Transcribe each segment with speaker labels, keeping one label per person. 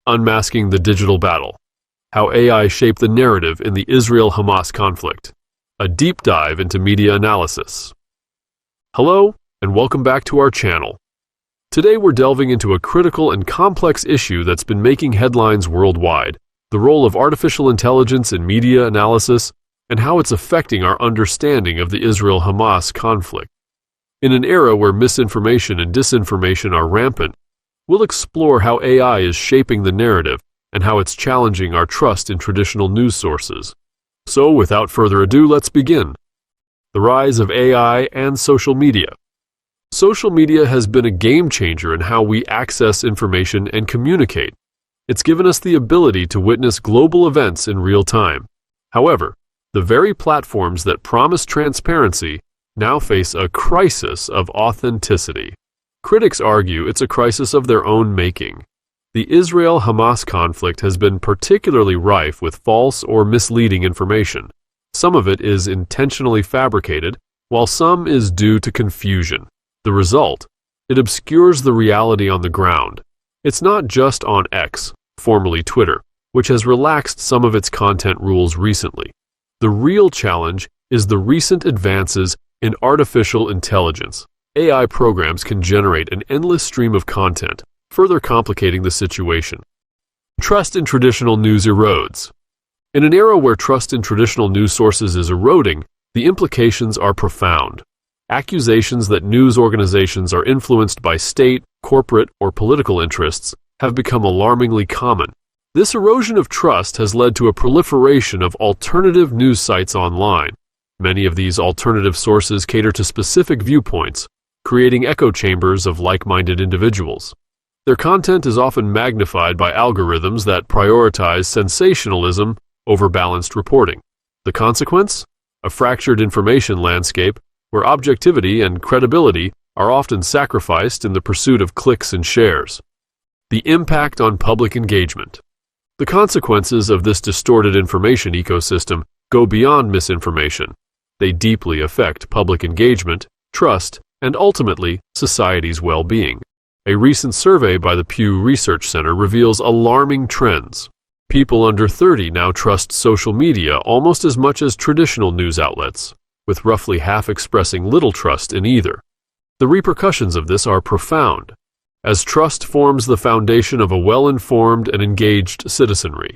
Speaker 1: Unmasking the Digital Battle: How AI Shaped the Narrative in the Israel-Hamas Conflict. A deep dive into media analysis. Hello, and welcome back to our channel. Today we're delving into a critical and complex issue that's been making headlines worldwide: the role of artificial intelligence in media analysis and how it's affecting our understanding of the Israel-Hamas conflict. In an era where misinformation and disinformation are rampant, we'll explore how AI is shaping the narrative and how it's challenging our trust in traditional news sources. So, without further ado, let's begin. The rise of AI and social media. Social media has been a game changer in how we access information and communicate. It's given us the ability to witness global events in real time. However, the very platforms that promise transparency now face a crisis of authenticity. Critics argue it's a crisis of their own making. The Israel-Hamas conflict has been particularly rife with false or misleading information. Some of it is intentionally fabricated, while some is due to confusion. The result? It obscures the reality on the ground. It's not just on X, formerly Twitter, which has relaxed some of its content rules recently. The real challenge is the recent advances in artificial intelligence. AI programs can generate an endless stream of content, further complicating the situation. Trust in traditional news erodes. In an era where trust in traditional news sources is eroding, the implications are profound. Accusations that news organizations are influenced by state, corporate, or political interests have become alarmingly common. This erosion of trust has led to a proliferation of alternative news sites online. Many of these alternative sources cater to specific viewpoints, creating echo chambers of like-minded individuals. Their content is often magnified by algorithms that prioritize sensationalism over balanced reporting. The consequence? A fractured information landscape where objectivity and credibility are often sacrificed in the pursuit of clicks and shares. The impact on public engagement. The consequences of this distorted information ecosystem go beyond misinformation. They deeply affect public engagement, trust, and ultimately, society's well-being. A recent survey by the Pew Research Center reveals alarming trends. People under 30 now trust social media almost as much as traditional news outlets, with roughly half expressing little trust in either. The repercussions of this are profound, as trust forms the foundation of a well-informed and engaged citizenry.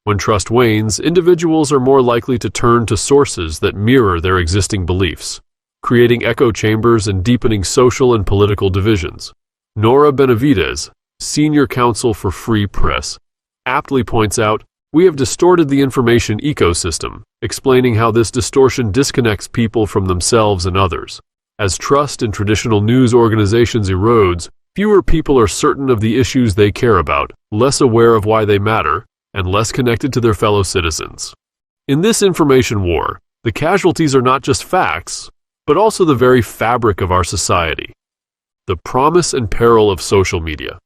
Speaker 1: When trust wanes, individuals are more likely to turn to sources that mirror their existing beliefs, creating echo chambers and deepening social and political divisions. Nora Benavides, Senior Counsel for Free Press, aptly points out, "We have distorted the information ecosystem," explaining how this distortion disconnects people from themselves and others. As trust in traditional news organizations erodes, fewer people are certain of the issues they care about, less aware of why they matter, and less connected to their fellow citizens. In this information war, the casualties are not just facts, but also the very fabric of our society. The promise and peril of social media.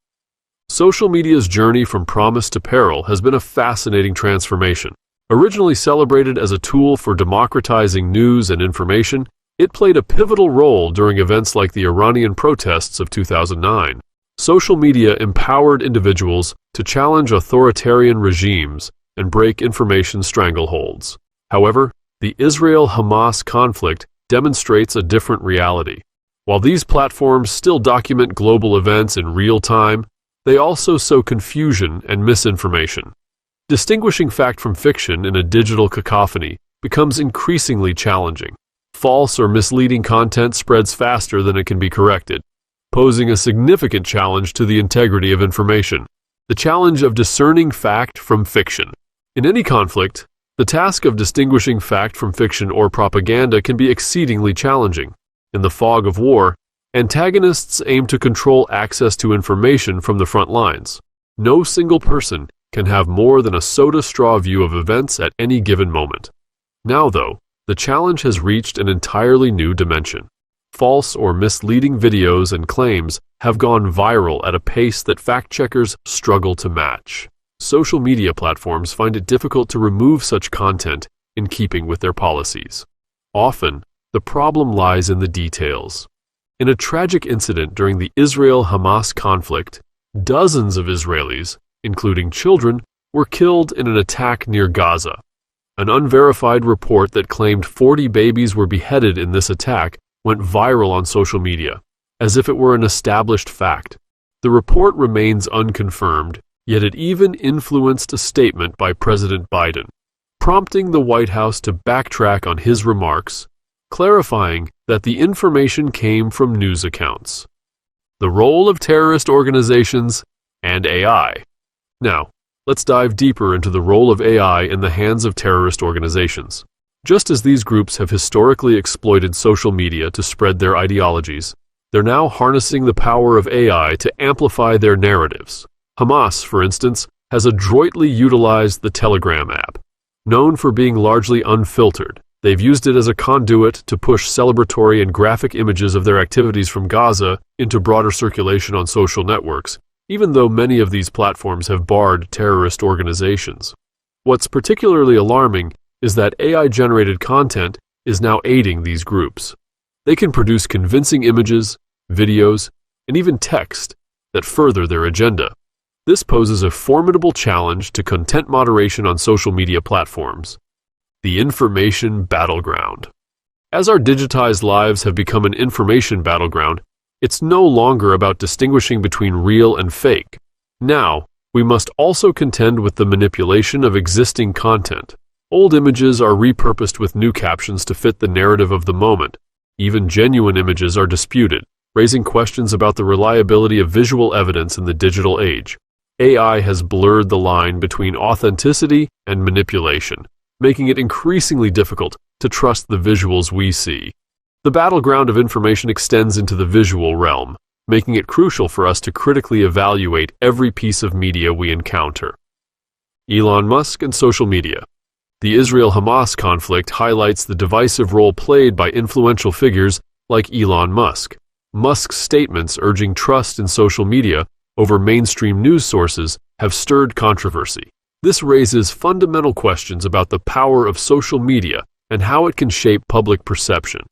Speaker 1: Social media's journey from promise to peril has been a fascinating transformation. Originally celebrated as a tool for democratizing news and information, it played a pivotal role during events like the Iranian protests of 2009. Social media empowered individuals to challenge authoritarian regimes and break information strangleholds. However, the Israel-Hamas conflict demonstrates a different reality. While these platforms still document global events in real time, they also sow confusion and misinformation. Distinguishing fact from fiction in a digital cacophony becomes increasingly challenging. False or misleading content spreads faster than it can be corrected, posing a significant challenge to the integrity of information. The challenge of discerning fact from fiction. In any conflict, the task of distinguishing fact from fiction or propaganda can be exceedingly challenging. In the fog of war, antagonists aim to control access to information from the front lines. No single person can have more than a soda straw view of events at any given moment. Now, though, the challenge has reached an entirely new dimension. False or misleading videos and claims have gone viral at a pace that fact-checkers struggle to match. Social media platforms find it difficult to remove such content in keeping with their policies. Often, the problem lies in the details. In a tragic incident during the Israel-Hamas conflict, dozens of Israelis, including children, were killed in an attack near Gaza. An unverified report that claimed 40 babies were beheaded in this attack went viral on social media, as if it were an established fact. The report remains unconfirmed, yet it even influenced a statement by President Biden, prompting the White House to backtrack on his remarks, clarifying that the information came from news accounts. The role of terrorist organizations and AI. Now, let's dive deeper into the role of AI in the hands of terrorist organizations. Just as these groups have historically exploited social media to spread their ideologies, they're now harnessing the power of AI to amplify their narratives. Hamas, for instance, has adroitly utilized the Telegram app. Known for being largely unfiltered, they've used it as a conduit to push celebratory and graphic images of their activities from Gaza into broader circulation on social networks, even though many of these platforms have barred terrorist organizations. What's particularly alarming is that AI-generated content is now aiding these groups. They can produce convincing images, videos, and even text that further their agenda. This poses a formidable challenge to content moderation on social media platforms. The information battleground. As our digitized lives have become an information battleground, it's no longer about distinguishing between real and fake. Now, we must also contend with the manipulation of existing content. Old images are repurposed with new captions to fit the narrative of the moment. Even genuine images are disputed, raising questions about the reliability of visual evidence in the digital age. AI has blurred the line between authenticity and manipulation, making it increasingly difficult to trust the visuals we see. The battleground of information extends into the visual realm, making it crucial for us to critically evaluate every piece of media we encounter. Elon Musk and social media. The Israel-Hamas conflict highlights the divisive role played by influential figures like Elon Musk. Musk's statements urging trust in social media over mainstream news sources have stirred controversy. This raises fundamental questions about the power of social media and how it can shape public perception.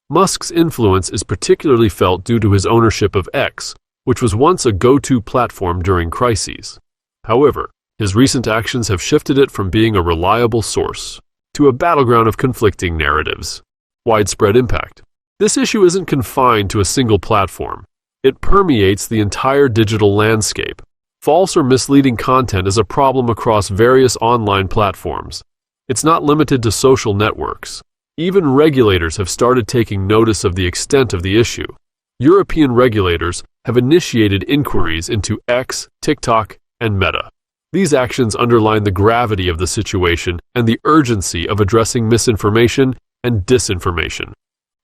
Speaker 1: Musk's influence is particularly felt due to his ownership of X, which was once a go-to platform during crises. However, his recent actions have shifted it from being a reliable source to a battleground of conflicting narratives. Widespread impact. This issue isn't confined to a single platform. It permeates the entire digital landscape. False or misleading content is a problem across various online platforms. It's not limited to social networks. Even regulators have started taking notice of the extent of the issue. European regulators have initiated inquiries into X, TikTok, and Meta. These actions underline the gravity of the situation and the urgency of addressing misinformation and disinformation.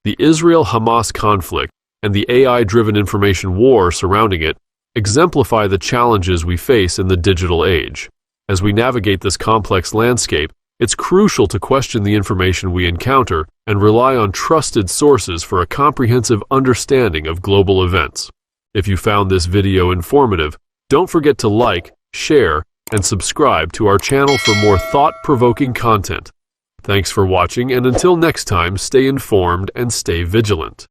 Speaker 1: The Israel-Hamas conflict and the AI-driven information war surrounding it exemplify the challenges we face in the digital age. As we navigate this complex landscape, it's crucial to question the information we encounter and rely on trusted sources for a comprehensive understanding of global events. If you found this video informative, don't forget to like, share, and subscribe to our channel for more thought-provoking content. Thanks for watching, and until next time, stay informed and stay vigilant.